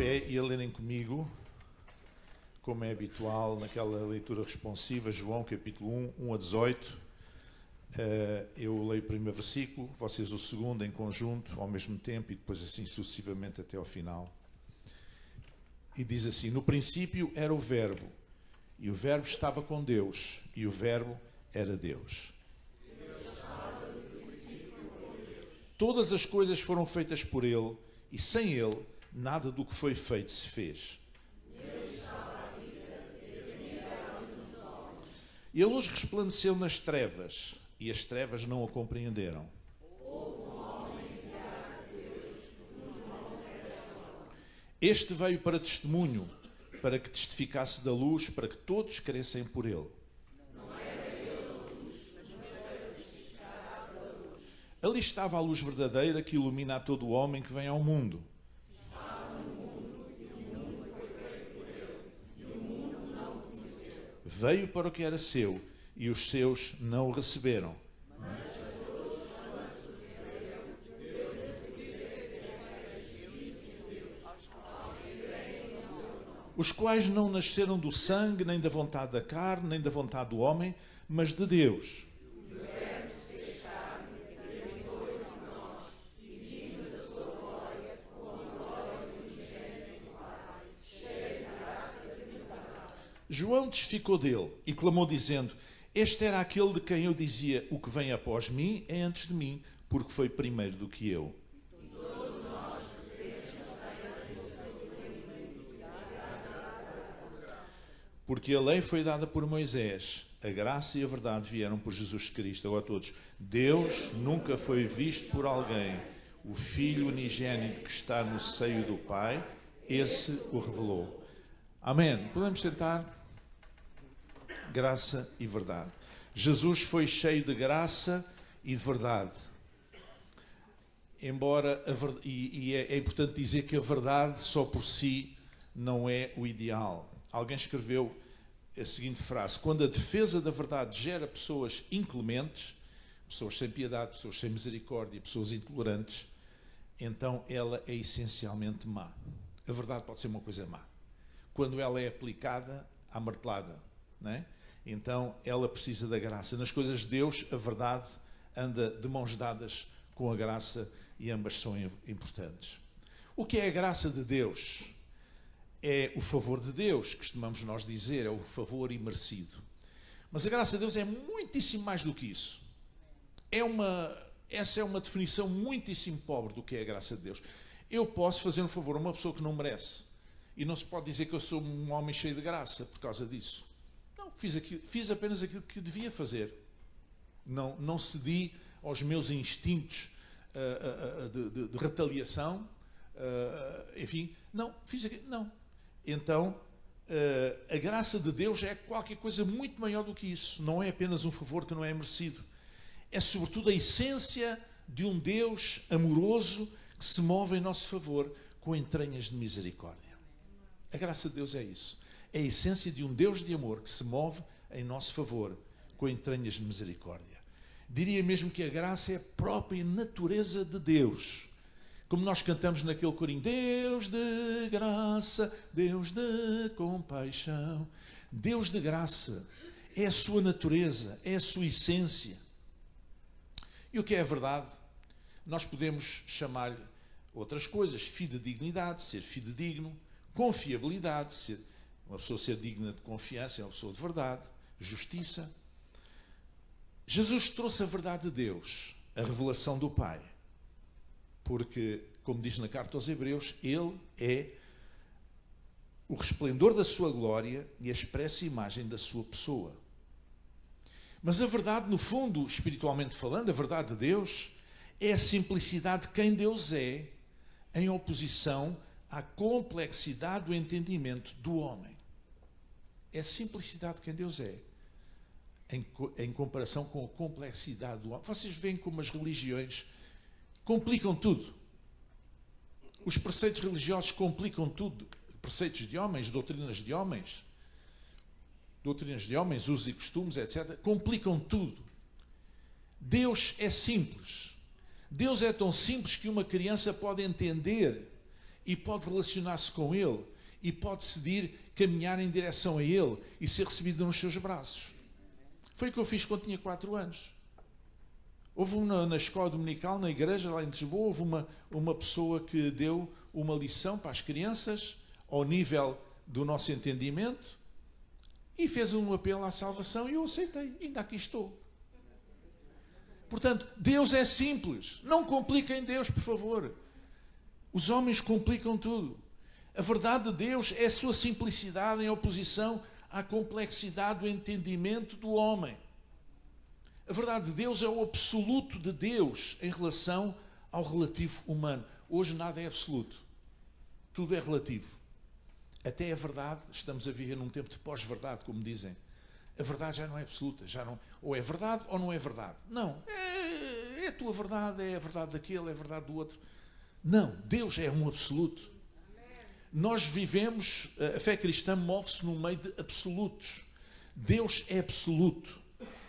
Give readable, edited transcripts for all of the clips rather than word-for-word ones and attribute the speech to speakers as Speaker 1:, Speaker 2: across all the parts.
Speaker 1: pé e a lerem comigo, como é habitual naquela leitura responsiva, João capítulo 1, 1 a 18. Eu leio o primeiro versículo, vocês o segundo em conjunto, ao mesmo tempo, e depois assim sucessivamente até ao final. E diz assim: no princípio era o Verbo, e o Verbo estava com Deus, e o Verbo era Deus. Todas as coisas foram feitas por Ele, e sem Ele, nada do que foi feito se fez. E a luz resplandeceu nas trevas, e as trevas não a compreenderam. Este veio para testemunho, para que testificasse da luz, para que todos crescem por Ele. Ali estava a luz verdadeira que ilumina a todo o homem que vem ao mundo. Veio para o que era seu, e os seus não o receberam. Os quais não nasceram do sangue, nem da vontade da carne, nem da vontade do homem, mas de Deus. João testificou dele e clamou dizendo: este era aquele de quem eu dizia: o que vem após mim é antes de mim, porque foi primeiro do que eu. Porque a lei foi dada por Moisés, a graça e a verdade vieram por Jesus Cristo. Agora todos: Deus nunca foi visto por alguém. O Filho unigênito que está no seio do Pai, esse o revelou. Amém. Podemos sentar? Graça e verdade. Jesus foi cheio de graça e de verdade. Embora é importante dizer que a verdade só por si não é o ideal. Alguém escreveu a seguinte frase: quando a defesa da verdade gera pessoas inclementes, pessoas sem piedade, pessoas sem misericórdia, pessoas intolerantes, então ela é essencialmente má. A verdade pode ser uma coisa má quando ela é aplicada à martelada, não é? Então ela precisa da graça. Nas coisas de Deus, a verdade anda de mãos dadas com a graça e ambas são importantes. O que é a graça de Deus? É o favor de Deus, costumamos nós dizer, é o favor imerecido. Mas a graça de Deus é muitíssimo mais do que isso. Essa é uma definição muitíssimo pobre do que é a graça de Deus. Eu posso fazer um favor a uma pessoa que não merece, e não se pode dizer que eu sou um homem cheio de graça por causa disso. Não, fiz apenas aquilo que devia fazer. Não cedi aos meus instintos de retaliação. Enfim, não, fiz aquilo. Não. Então, a graça de Deus é qualquer coisa muito maior do que isso. Não é apenas um favor que não é merecido. É sobretudo a essência de um Deus amoroso que se move em nosso favor com entranhas de misericórdia. A graça de Deus é isso. É a essência de um Deus de amor que se move em nosso favor com entranhas de misericórdia. Diria mesmo que a graça é a própria natureza de Deus. Como nós cantamos naquele corinho: Deus de graça, Deus de compaixão. Deus de graça é a sua natureza, é a sua essência. E o que é a verdade? Nós podemos chamar-lhe outras coisas: fidedignidade, ser fidedigno; confiabilidade, uma pessoa ser digna de confiança, é uma pessoa de verdade; justiça. Jesus trouxe a verdade de Deus, a revelação do Pai, porque, como diz na carta aos Hebreus, Ele é o resplendor da sua glória e a expressa imagem da sua pessoa. Mas a verdade, no fundo, espiritualmente falando, a verdade de Deus é a simplicidade de quem Deus é, em oposição à complexidade do entendimento do homem. É a simplicidade de quem Deus é, em comparação com a complexidade do homem. Vocês veem como as religiões complicam tudo. Os preceitos religiosos complicam tudo. Preceitos de homens, doutrinas de homens, usos e costumes, etc. Complicam tudo. Deus é simples. Deus é tão simples que uma criança pode entender e pode relacionar-se com Ele e pode decidir caminhar em direção a Ele e ser recebido nos seus braços. Foi o que eu fiz quando tinha 4 anos. Houve na escola dominical, na igreja lá em Lisboa, houve uma pessoa que deu uma lição para as crianças ao nível do nosso entendimento e fez um apelo à salvação e eu aceitei. Ainda aqui estou. Portanto, Deus é simples. Não compliquem Deus, por favor. Os homens complicam tudo. A verdade de Deus é a sua simplicidade em oposição à complexidade do entendimento do homem. A verdade de Deus é o absoluto de Deus em relação ao relativo humano. Hoje nada é absoluto. Tudo é relativo. Até a verdade, estamos a viver num tempo de pós-verdade, como dizem. A verdade já não é absoluta. Já não, ou é verdade ou não é verdade. Não. É a tua verdade, é a verdade daquele, é a verdade do outro. Não. Deus é um absoluto. Nós vivemos, a fé cristã move-se no meio de absolutos. Deus é absoluto.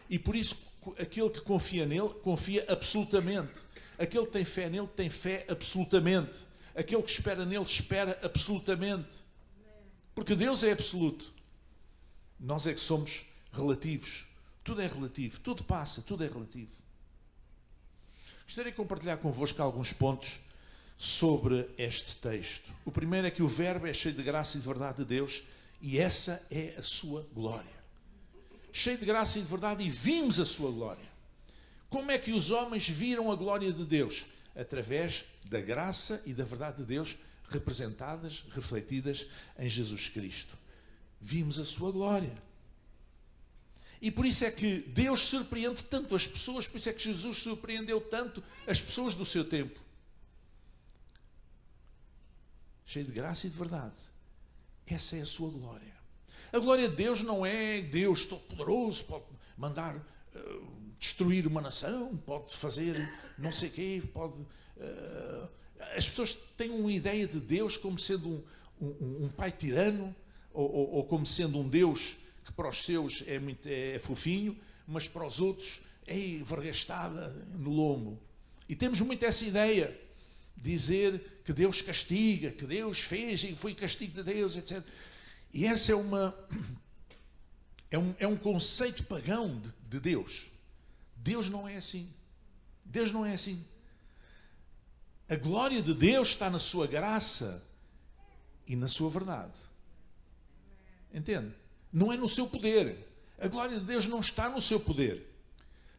Speaker 1: E por isso, aquele que confia nele, confia absolutamente. Aquele que tem fé nele, tem fé absolutamente. Aquele que espera nele, espera absolutamente. Porque Deus é absoluto. Nós é que somos relativos. Tudo é relativo. Tudo passa, tudo é relativo. Gostaria de compartilhar convosco alguns pontos sobre este texto. O primeiro é que o Verbo é cheio de graça e de verdade de Deus e essa é a sua glória. Cheio de graça e de verdade e vimos a sua glória. Como é que os homens viram a glória de Deus? Através da graça e da verdade de Deus representadas, refletidas em Jesus Cristo. Vimos a sua glória. E por isso é que Deus surpreende tanto as pessoas, por isso é que Jesus surpreendeu tanto as pessoas do seu tempo. Cheio de graça e de verdade. Essa é a sua glória. A glória de Deus não é Deus todo-poderoso, pode mandar destruir uma nação, pode fazer não sei o quê, pode... as pessoas têm uma ideia de Deus como sendo um pai tirano, ou como sendo um Deus que para os seus é fofinho, mas para os outros é vergastada no lombo. E temos muito essa ideia. Dizer que Deus castiga, que Deus fez e foi castigo de Deus, etc. E essa é um conceito pagão de Deus. Deus não é assim. Deus não é assim. A glória de Deus está na sua graça e na sua verdade. Entende? Não é no seu poder. A glória de Deus não está no seu poder.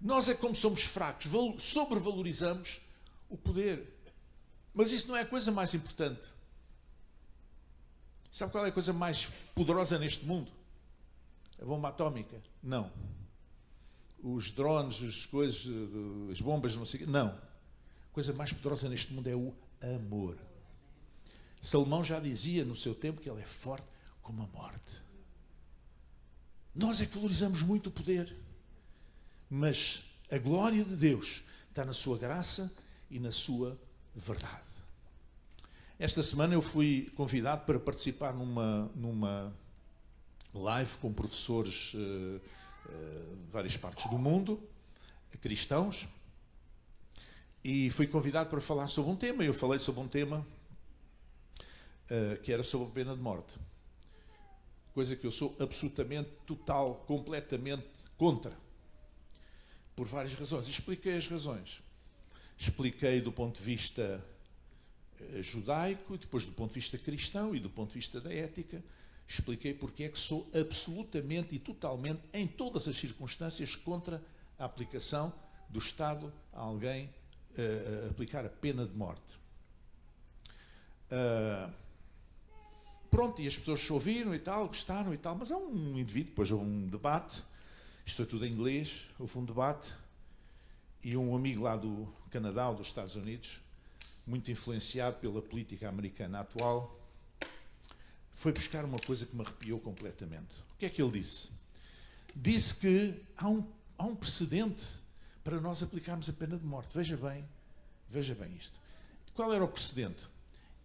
Speaker 1: Nós é como somos fracos, sobrevalorizamos o poder. Mas isso não é a coisa mais importante. Sabe qual é a coisa mais poderosa neste mundo? A bomba atómica? Não. Os drones, as coisas, as bombas, não sei o quê. Não. A coisa mais poderosa neste mundo é o amor. Salomão já dizia no seu tempo que ele é forte como a morte. Nós é que valorizamos muito o poder. Mas a glória de Deus está na sua graça e na sua verdade. Esta semana eu fui convidado para participar numa live com professores de várias partes do mundo, cristãos, e fui convidado para falar sobre um tema. Eu falei sobre um tema que era sobre a pena de morte. Coisa que eu sou absolutamente, total, completamente contra. Por várias razões. Expliquei as razões. Expliquei do ponto de vista judaico, depois do ponto de vista cristão e do ponto de vista da ética. Expliquei porque é que sou absolutamente e totalmente, em todas as circunstâncias, contra a aplicação do Estado a alguém aplicar a pena de morte. Pronto, e as pessoas ouviram e tal, gostaram e tal, mas há um indivíduo, depois houve um debate, isto foi tudo em inglês, houve um debate, e um amigo lá do Canadá ou dos Estados Unidos, muito influenciado pela política americana atual, foi buscar uma coisa que me arrepiou completamente. O que é que ele disse? Disse que há um precedente para nós aplicarmos a pena de morte. Veja bem isto. Qual era o precedente?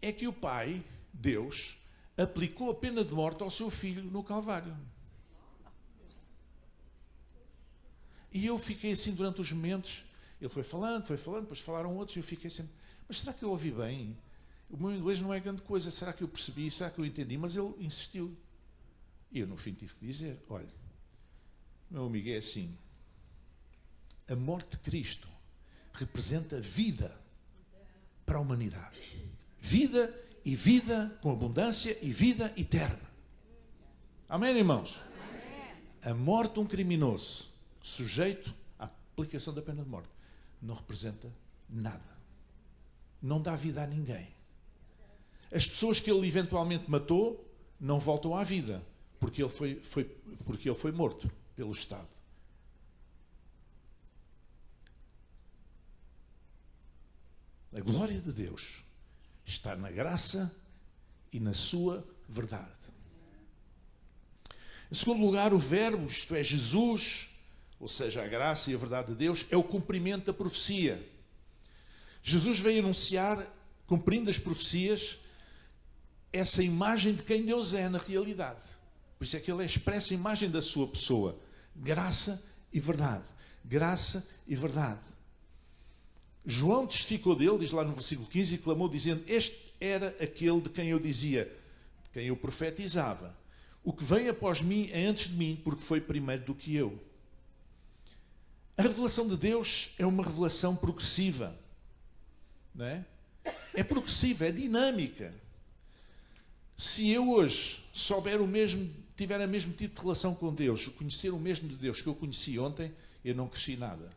Speaker 1: É que o Pai, Deus, aplicou a pena de morte ao seu filho no Calvário. E eu fiquei assim durante os momentos, ele foi falando, depois falaram outros, e eu fiquei sempre, mas será que eu ouvi bem? O meu inglês não é grande coisa, será que eu percebi, será que eu entendi? Mas ele insistiu. E eu no fim tive que dizer, olha, meu amigo, é assim, a morte de Cristo representa vida para a humanidade. Vida e vida com abundância e vida eterna. Amém, irmãos? Amém. A morte de um criminoso sujeito à aplicação da pena de morte não representa nada. Não dá vida a ninguém. As pessoas que ele eventualmente matou não voltam à vida, porque ele foi morto pelo Estado. A glória de Deus está na graça e na sua verdade. Em segundo lugar, o verbo, isto é, Jesus, ou seja, a graça e a verdade de Deus, é o cumprimento da profecia. Jesus veio anunciar, cumprindo as profecias, essa imagem de quem Deus é na realidade. Por isso é que ele expressa a imagem da sua pessoa. Graça e verdade. Graça e verdade. João testificou dele, diz lá no versículo 15, e clamou dizendo, este era aquele de quem eu dizia, de quem eu profetizava. O que vem após mim é antes de mim, porque foi primeiro do que eu. A revelação de Deus é uma revelação progressiva. Não é? É progressiva, é dinâmica. Se eu hoje souber tiver o mesmo tipo de relação com Deus, conhecer o mesmo de Deus que eu conheci ontem, eu não cresci nada.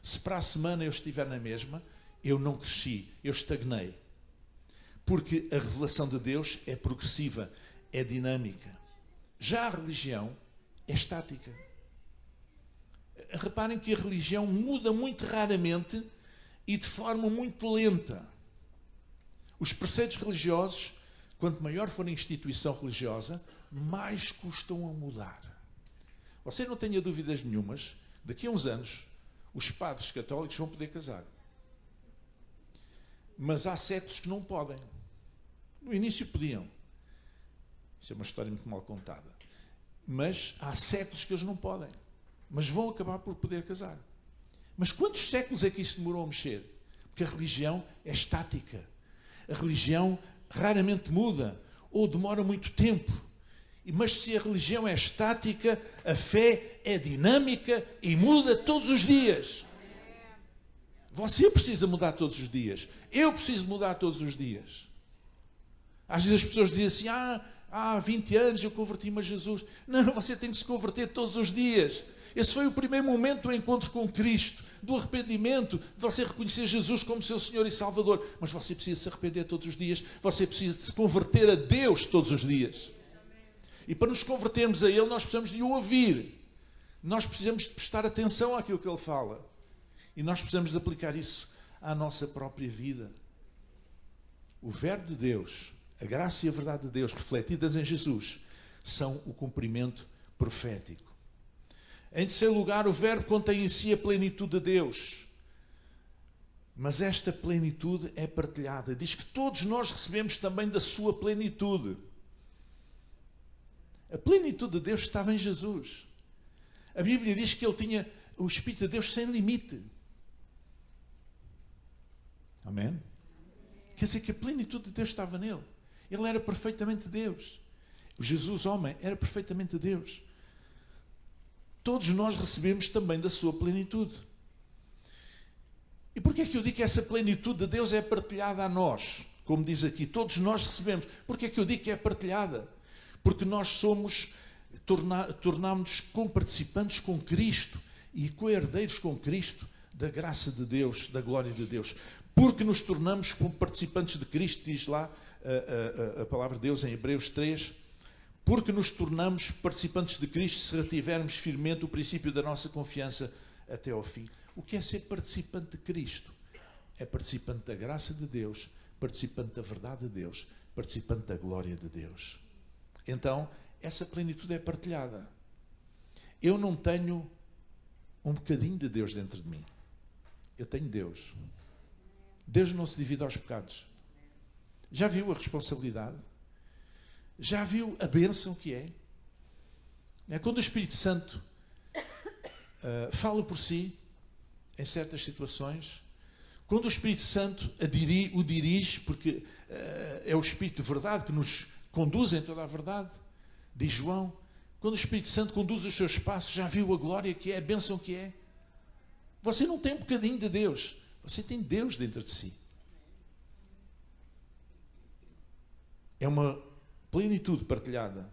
Speaker 1: Se para a semana eu estiver na mesma, eu não cresci, eu estagnei. Porque a revelação de Deus é progressiva, é dinâmica. Já a religião é estática. Reparem que a religião muda muito raramente e de forma muito lenta. Os preceitos religiosos, quanto maior for a instituição religiosa, mais custam a mudar. Você não tenha dúvidas nenhumas, daqui a uns anos, os padres católicos vão poder casar. Mas há séculos que não podem. No início podiam. Isso é uma história muito mal contada. Mas há séculos que eles não podem. Mas vão acabar por poder casar. Mas quantos séculos é que isso demorou a mexer? Porque a religião é estática. A religião raramente muda ou demora muito tempo. Mas se a religião é estática, a fé é dinâmica e muda todos os dias. Você precisa mudar todos os dias. Eu preciso mudar todos os dias. Às vezes as pessoas dizem assim, há 20 anos eu converti-me a Jesus. Não, você tem que se converter todos os dias. Esse foi o primeiro momento do encontro com Cristo, do arrependimento, de você reconhecer Jesus como seu Senhor e Salvador. Mas você precisa se arrepender todos os dias, você precisa de se converter a Deus todos os dias. E para nos convertermos a Ele, nós precisamos de o ouvir. Nós precisamos de prestar atenção àquilo que Ele fala. E nós precisamos de aplicar isso à nossa própria vida. O Verbo de Deus, a graça e a verdade de Deus refletidas em Jesus, são o cumprimento profético. Em terceiro lugar, o Verbo contém em si a plenitude de Deus. Mas esta plenitude é partilhada. Diz que todos nós recebemos também da sua plenitude. A plenitude de Deus estava em Jesus. A Bíblia diz que ele tinha o Espírito de Deus sem limite. Amém? Quer dizer que a plenitude de Deus estava nele. Ele era perfeitamente Deus. O Jesus, homem, era perfeitamente Deus. Todos nós recebemos também da sua plenitude. E porquê é que eu digo que essa plenitude de Deus é partilhada a nós? Como diz aqui, todos nós recebemos. Porquê é que eu digo que é partilhada? Porque nós tornámos-nos comparticipantes com Cristo e co-herdeiros com Cristo da graça de Deus, da glória de Deus. Porque nos tornamos participantes de Cristo, diz lá a palavra de Deus em Hebreus 3, porque nos tornamos participantes de Cristo se retivermos firmemente o princípio da nossa confiança até ao fim. O que é ser participante de Cristo? É participante da graça de Deus, participante da verdade de Deus, participante da glória de Deus. Então, essa plenitude é partilhada. Eu não tenho um bocadinho de Deus dentro de mim. Eu tenho Deus. Deus não se divide aos pecados. Já viu a responsabilidade? Já viu a bênção que é? Quando o Espírito Santo fala por si, em certas situações, Quando o Espírito Santo o dirige, porque é o Espírito de verdade que nos conduz em toda a verdade, diz João, quando o Espírito Santo conduz os seus passos, já viu a glória que é, a bênção que é? Você não tem um bocadinho de Deus, você tem Deus dentro de si. É uma plenitude partilhada.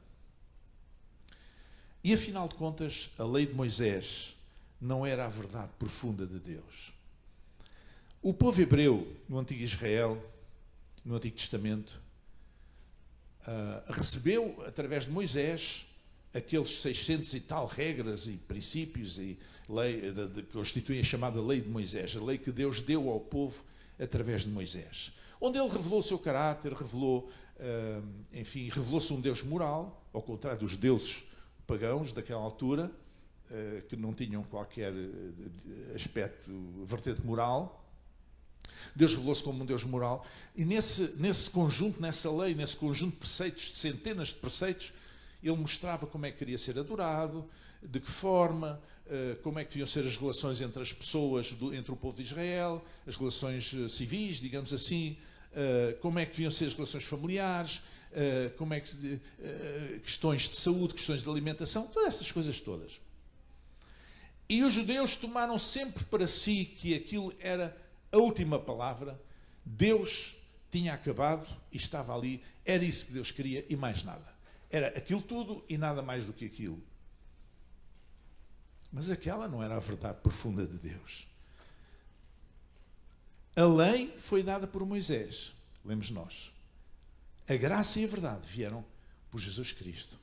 Speaker 1: E afinal de contas, a lei de Moisés não era a verdade profunda de Deus. O povo hebreu, no Antigo Israel, no Antigo Testamento, recebeu, através de Moisés, aqueles 600 e tal regras e princípios e lei que constituem a chamada lei de Moisés, a lei que Deus deu ao povo através de Moisés, onde ele revelou o seu caráter, revelou-se um Deus moral, ao contrário dos deuses pagãos daquela altura, que não tinham qualquer aspecto, vertente moral. Deus revelou-se como um Deus moral, e nesse conjunto, nessa lei, nesse conjunto de preceitos, de centenas de preceitos, ele mostrava como é que queria ser adorado, de que forma, como é que deviam ser as relações entre as pessoas, entre o povo de Israel, as relações civis, digamos assim, como é que deviam ser as relações familiares, como é que, questões de saúde, questões de alimentação, todas essas coisas todas. E os judeus tomaram sempre para si que aquilo era a última palavra, Deus tinha acabado e estava ali, era isso que Deus queria e mais nada. Era aquilo tudo e nada mais do que aquilo. Mas aquela não era a verdade profunda de Deus. A lei foi dada por Moisés, lemos nós. A graça e a verdade vieram por Jesus Cristo.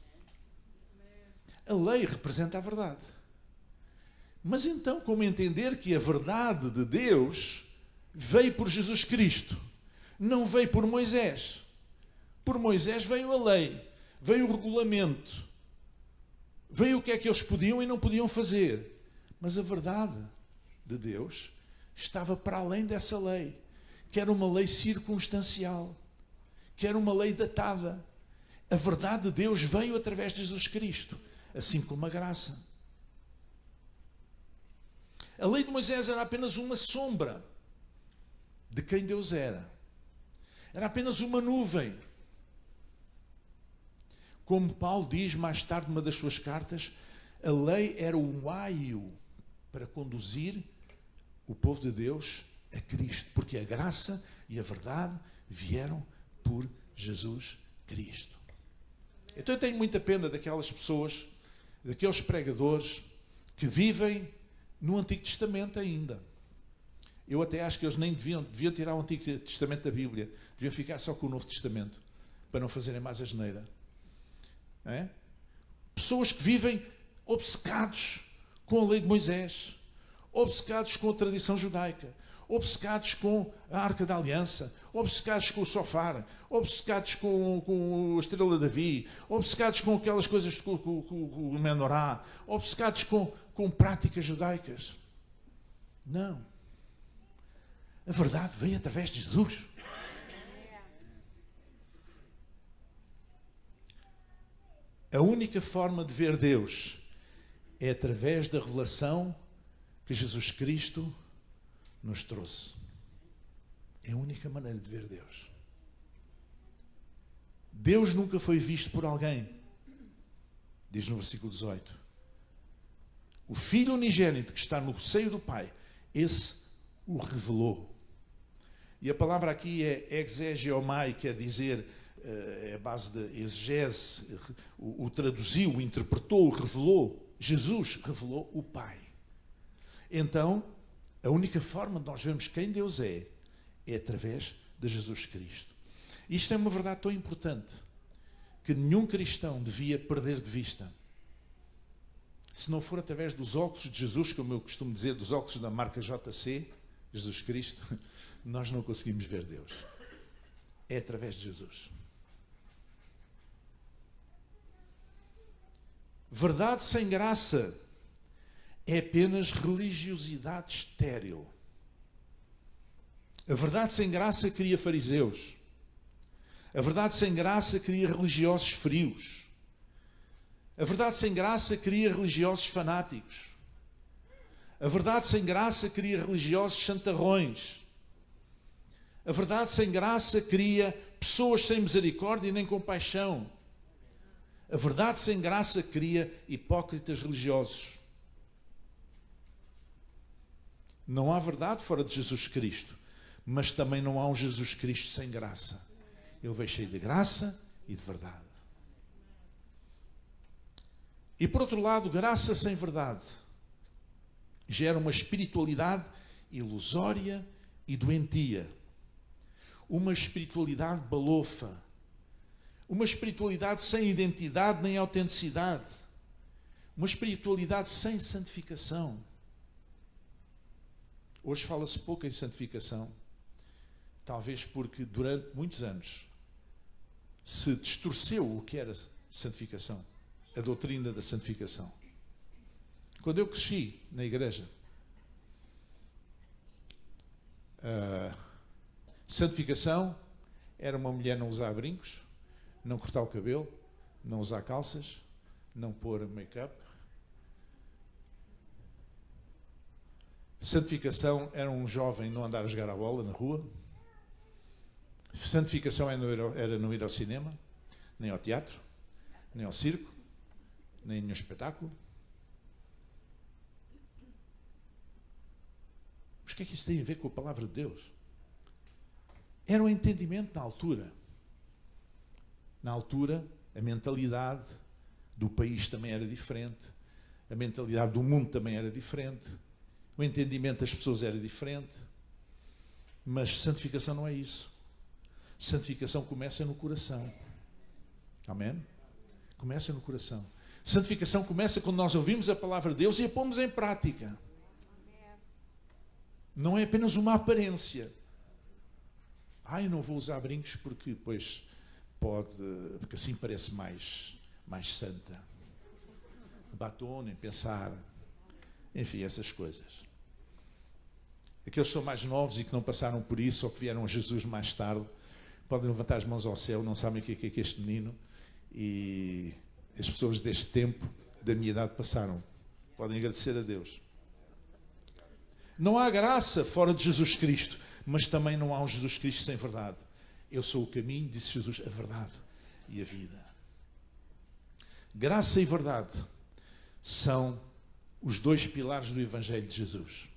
Speaker 1: A lei representa a verdade. Mas então, como entender que a verdade de Deus veio por Jesus Cristo, não veio por Moisés? Por Moisés veio a lei, veio o regulamento, veio o que é que eles podiam e não podiam fazer. Mas a verdade de Deus estava para além dessa lei, que era uma lei circunstancial, que era uma lei datada. A verdade de Deus veio através de Jesus Cristo, assim como a graça. A lei de Moisés era apenas uma sombra de quem Deus era. Era apenas uma nuvem. Como Paulo diz mais tarde numa das suas cartas, a lei era um aio para conduzir o povo de Deus a Cristo, porque a graça e a verdade vieram por Jesus Cristo. Então eu tenho muita pena daquelas pessoas, daqueles pregadores que vivem no Antigo Testamento ainda. Eu até acho que eles nem deviam tirar o Antigo Testamento da Bíblia, deviam ficar só com o Novo Testamento, para não fazerem mais asneira. É? Pessoas que vivem obcecados com a lei de Moisés, obcecados com a tradição judaica, obcecados com a Arca da Aliança, obcecados com o Sofar, obcecados com a Estrela de Davi, obcecados com aquelas coisas com o Menorá, obcecados com práticas judaicas. Não. A verdade veio através de Jesus. A única forma de ver Deus é através da revelação que Jesus Cristo nos trouxe. É a única maneira de ver Deus. Deus nunca foi visto por alguém, diz no versículo 18. O Filho unigênito que está no seio do Pai, esse o revelou. E a palavra aqui é exegeomai, quer dizer, é a base de exegese, o traduziu, o interpretou, o revelou. Jesus revelou o Pai. Então, a única forma de nós vermos quem Deus é através de Jesus Cristo. Isto é uma verdade tão importante que nenhum cristão devia perder de vista. Se não for através dos óculos de Jesus, como eu costumo dizer, dos óculos da marca JC, Jesus Cristo, nós não conseguimos ver Deus. É através de Jesus. Verdade sem graça é apenas religiosidade estéril. A verdade sem graça cria fariseus. A verdade sem graça cria religiosos frios. A verdade sem graça cria religiosos fanáticos. A verdade sem graça cria religiosos santarrões. A verdade sem graça cria pessoas sem misericórdia nem compaixão. A verdade sem graça cria hipócritas religiosos. Não há verdade fora de Jesus Cristo, mas também não há um Jesus Cristo sem graça. Ele veio cheio de graça e de verdade. E por outro lado, graça sem verdade gera uma espiritualidade ilusória e doentia. Uma espiritualidade balofa. Uma espiritualidade sem identidade nem autenticidade. Uma espiritualidade sem santificação. Hoje fala-se pouco em santificação. Talvez porque durante muitos anos se distorceu o que era santificação. A doutrina da santificação. Quando eu cresci na igreja, santificação era uma mulher não usar brincos, não cortar o cabelo, não usar calças, não pôr make-up. Santificação era um jovem não andar a jogar a bola na rua. Santificação era não ir ao cinema, nem ao teatro, nem ao circo, nem a nenhum espetáculo. Mas o que é que isso tem a ver com a palavra de Deus? Era um entendimento na altura. Na altura, a mentalidade do país também era diferente. A mentalidade do mundo também era diferente. O entendimento das pessoas era diferente. Mas santificação não é isso. Santificação começa no coração. Amém? Começa no coração. Santificação começa quando nós ouvimos a palavra de Deus e a pomos em prática. Não é apenas uma aparência. Eu não vou usar brincos porque depois porque assim parece mais santa. Batom, nem pensar. Enfim, essas coisas. Aqueles que são mais novos e que não passaram por isso ou que vieram a Jesus mais tarde, podem levantar as mãos ao céu, não sabem o que é este menino. E as pessoas deste tempo, da minha idade, passaram. Podem agradecer a Deus. Não há graça fora de Jesus Cristo, mas também não há um Jesus Cristo sem verdade. Eu sou o caminho, disse Jesus, a verdade e a vida. Graça e verdade são os dois pilares do Evangelho de Jesus.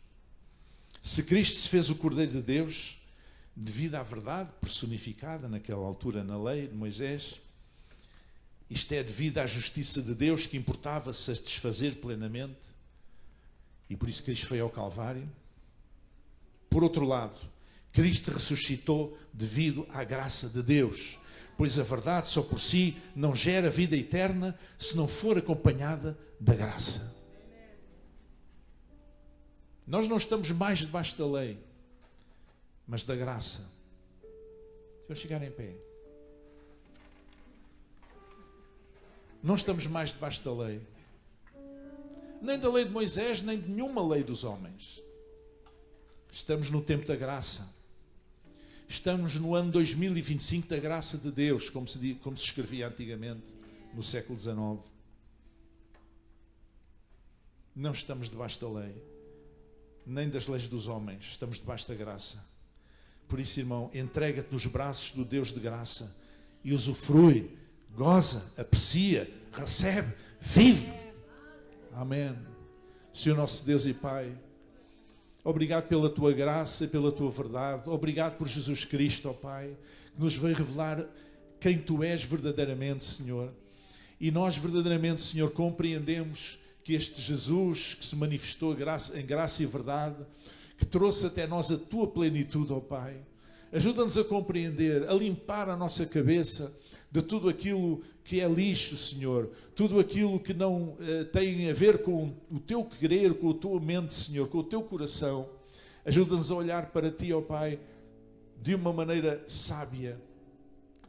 Speaker 1: Se Cristo se fez o Cordeiro de Deus, devido à verdade personificada naquela altura na lei de Moisés, isto é devido à justiça de Deus que importava satisfazer plenamente, e por isso Cristo foi ao Calvário. Por outro lado, Cristo ressuscitou devido à graça de Deus, pois a verdade só por si não gera vida eterna se não for acompanhada da graça. Nós não estamos mais debaixo da lei, mas da graça. Vamos chegar em pé. Não estamos mais debaixo da lei. Nem da lei de Moisés, nem de nenhuma lei dos homens. Estamos no tempo da graça. Estamos no ano 2025 da graça de Deus, como se escrevia antigamente, no século XIX. Não estamos debaixo da lei, nem das leis dos homens. Estamos debaixo da graça. Por isso, irmão, entrega-te nos braços do Deus de graça e usufrui, goza, aprecia, recebe, vive. Amém. Senhor nosso Deus e Pai, obrigado pela Tua graça e pela Tua verdade. Obrigado por Jesus Cristo, ó Pai, que nos veio revelar quem Tu és verdadeiramente, Senhor. E nós verdadeiramente, Senhor, compreendemos que este Jesus que se manifestou em graça e verdade, que trouxe até nós a Tua plenitude, ó Pai. Ajuda-nos a compreender, a limpar a nossa cabeça de tudo aquilo que é lixo, Senhor, tudo aquilo que não tem a ver com o Teu querer, com a Tua mente, Senhor, com o Teu coração. Ajuda-nos a olhar para Ti, ó Pai, de uma maneira sábia,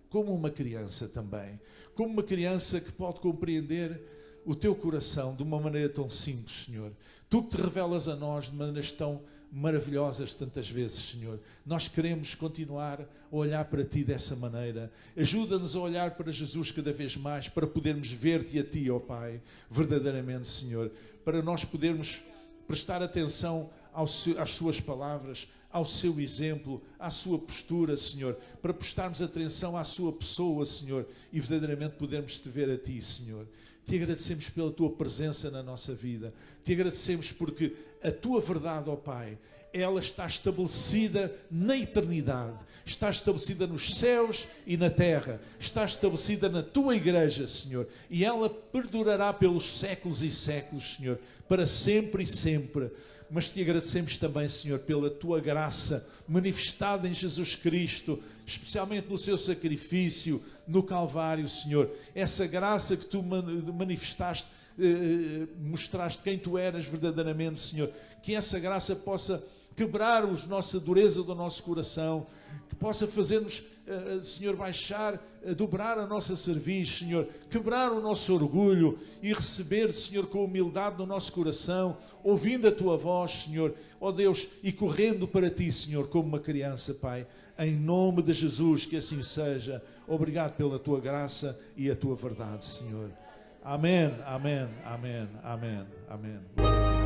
Speaker 1: como uma criança também, como uma criança que pode compreender o Teu coração de uma maneira tão simples, Senhor. Tu que Te revelas a nós de maneiras tão maravilhosas tantas vezes, Senhor. Nós queremos continuar a olhar para Ti dessa maneira. Ajuda-nos a olhar para Jesus cada vez mais, para podermos ver-Te a Ti, ó Pai, verdadeiramente, Senhor. Para nós podermos prestar atenção às Suas palavras, ao seu exemplo, à sua postura, Senhor, para prestarmos atenção à sua pessoa, Senhor, e verdadeiramente podermos te ver a Ti, Senhor. Te agradecemos pela Tua presença na nossa vida. Te agradecemos porque a Tua verdade, ó Pai, ela está estabelecida na eternidade, está estabelecida nos céus e na terra, está estabelecida na Tua igreja, Senhor, e ela perdurará pelos séculos e séculos, Senhor, para sempre e sempre. Mas te agradecemos também, Senhor, pela Tua graça manifestada em Jesus Cristo, especialmente no seu sacrifício no Calvário, Senhor. Essa graça que Tu manifestaste, mostraste quem Tu eras verdadeiramente, Senhor. Que essa graça possa quebrar a nossa dureza do nosso coração, que possa fazer-nos, Senhor, baixar, dobrar a nossa cerviz, Senhor, quebrar o nosso orgulho e receber, Senhor, com humildade no nosso coração, ouvindo a Tua voz, Senhor, ó Deus, e correndo para Ti, Senhor, como uma criança, Pai, em nome de Jesus, que assim seja. Obrigado pela Tua graça e a Tua verdade, Senhor. Amém, amém, amém, amém, amém.